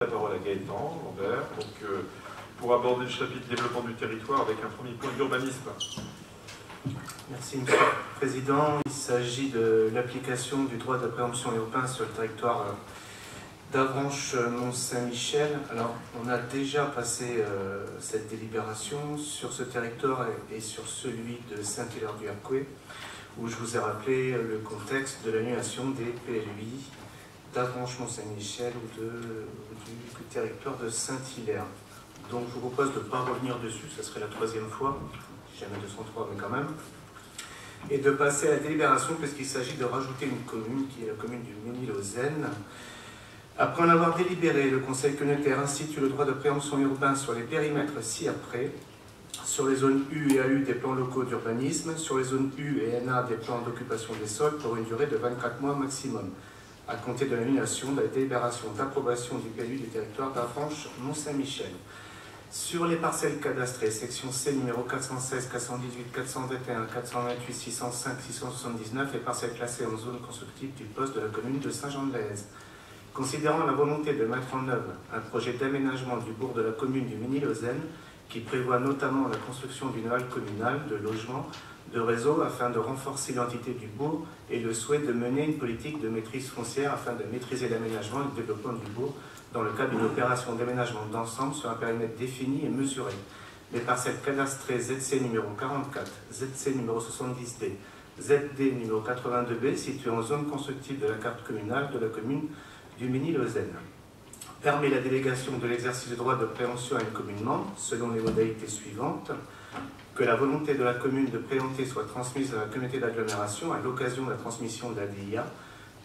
La parole à Gaëtan Lambert, pour aborder le chapitre développement du territoire avec un premier point d'urbanisme. Merci Monsieur le Président. Il s'agit de l'application du droit de préemption urbain sur le territoire d'Avranches-Mont-Saint-Michel. Alors, on a déjà passé cette délibération sur ce territoire et sur celui de Saint-Hilaire-du-Harcouët, où je vous ai rappelé le contexte de l'annulation des PLUI d'Avranches-Mont-Saint-Michel ou du territoire de Saint-Hilaire. Donc je vous propose de ne pas revenir dessus, ça serait la troisième fois, jamais 203 mais quand même, et de passer à la délibération puisqu'il s'agit de rajouter une commune qui est la commune du Mesnil-aux-Aisnes. Après en avoir délibéré, le Conseil communautaire institue le droit de préemption urbain sur les périmètres ci-après, sur les zones U et AU des plans locaux d'urbanisme, sur les zones U et NA des plans d'occupation des sols pour une durée de 24 mois maximum, à compter de l'annulation de la délibération d'approbation du PLU du territoire d'Avranches-Mont-Saint-Michel. Sur les parcelles cadastrées, section C numéro 416, 418, 421, 428, 605, 679 et parcelles classées en zone constructive du poste de la commune de Saint-Jean-de-Lez. Considérant la volonté de mettre en œuvre un projet d'aménagement du bourg de la commune du Mesnil-aux-Aisnes, qui prévoit notamment la construction d'une halle communale de logement, de réseau afin de renforcer l'identité du bourg et le souhait de mener une politique de maîtrise foncière afin de maîtriser l'aménagement et le développement du bourg dans le cadre d'une opération d'aménagement d'ensemble sur un périmètre défini et mesuré. Les parcelles cadastrées ZC numéro 44, ZC numéro 70D, ZD numéro 82B situées en zone constructive de la carte communale de la commune du Mesnil-aux-Aisnes permet la délégation de l'exercice du droit de préemption à une commune membre selon les modalités suivantes: que la volonté de la commune de préempter soit transmise à la communauté d'agglomération à l'occasion de la transmission de la DIA,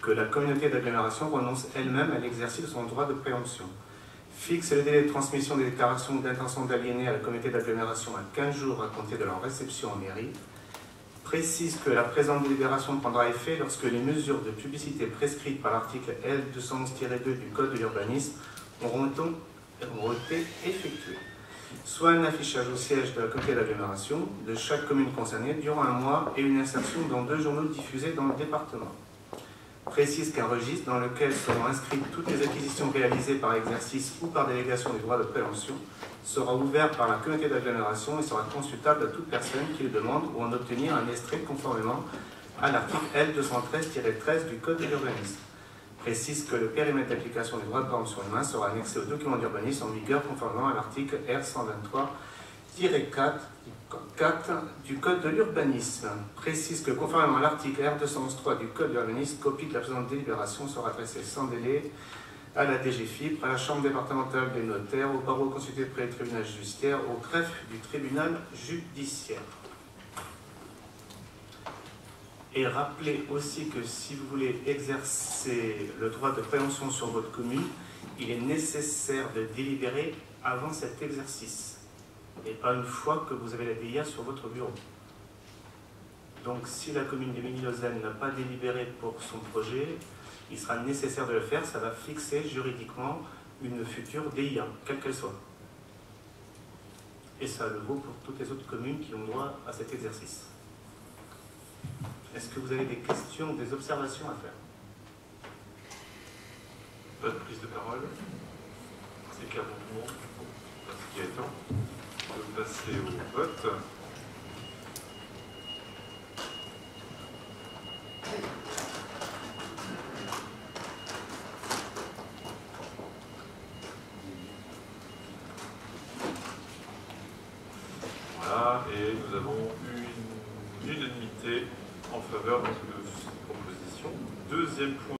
que la communauté d'agglomération renonce elle-même à l'exercice de son droit de préemption, fixe le délai de transmission des déclarations d'intention d'aliéner à la communauté d'agglomération à 15 jours à compter de leur réception en mairie, précise que la présente délibération prendra effet lorsque les mesures de publicité prescrites par l'article L211-2 du Code de l'urbanisme auront été effectuées, soit un affichage au siège de la communauté d'agglomération de chaque commune concernée durant un mois et une insertion dans 2 journaux diffusés dans le département. Précise qu'un registre dans lequel seront inscrites toutes les acquisitions réalisées par exercice ou par délégation du droit de préemption sera ouvert par la communauté d'agglomération et sera consultable à toute personne qui le demande ou en obtenir un extrait conformément à l'article L213-13 du Code de l'urbanisme. Précise que le périmètre d'application du droit de préemption humain sera annexé au document d'urbanisme en vigueur conformément à l'article R123-4 du Code de l'urbanisme. Précise que conformément à l'article R211-3 du Code de l'urbanisme, copie de la présente délibération sera adressée sans délai à la DGFiP, à la Chambre départementale des notaires, au barreau consulté près du tribunal judiciaire, au greffe du tribunal judiciaire. Et rappelez aussi que si vous voulez exercer le droit de préemption sur votre commune, il est nécessaire de délibérer avant cet exercice, et pas une fois que vous avez la DIA sur votre bureau. Donc si la commune du Mesnil-aux-Aisnes n'a pas délibéré pour son projet, il sera nécessaire de le faire, ça va fixer juridiquement une future DIA, quelle qu'elle soit. Et ça le vaut pour toutes les autres communes qui ont droit à cet exercice. Est-ce que vous avez des questions, des observations à faire? Pas de prise de parole. C'est qu'à mon moment, parce qu'il y a temps de passer au vote. Voilà, et nous avons eu une unanimité en faveur de cette proposition. Deuxième point.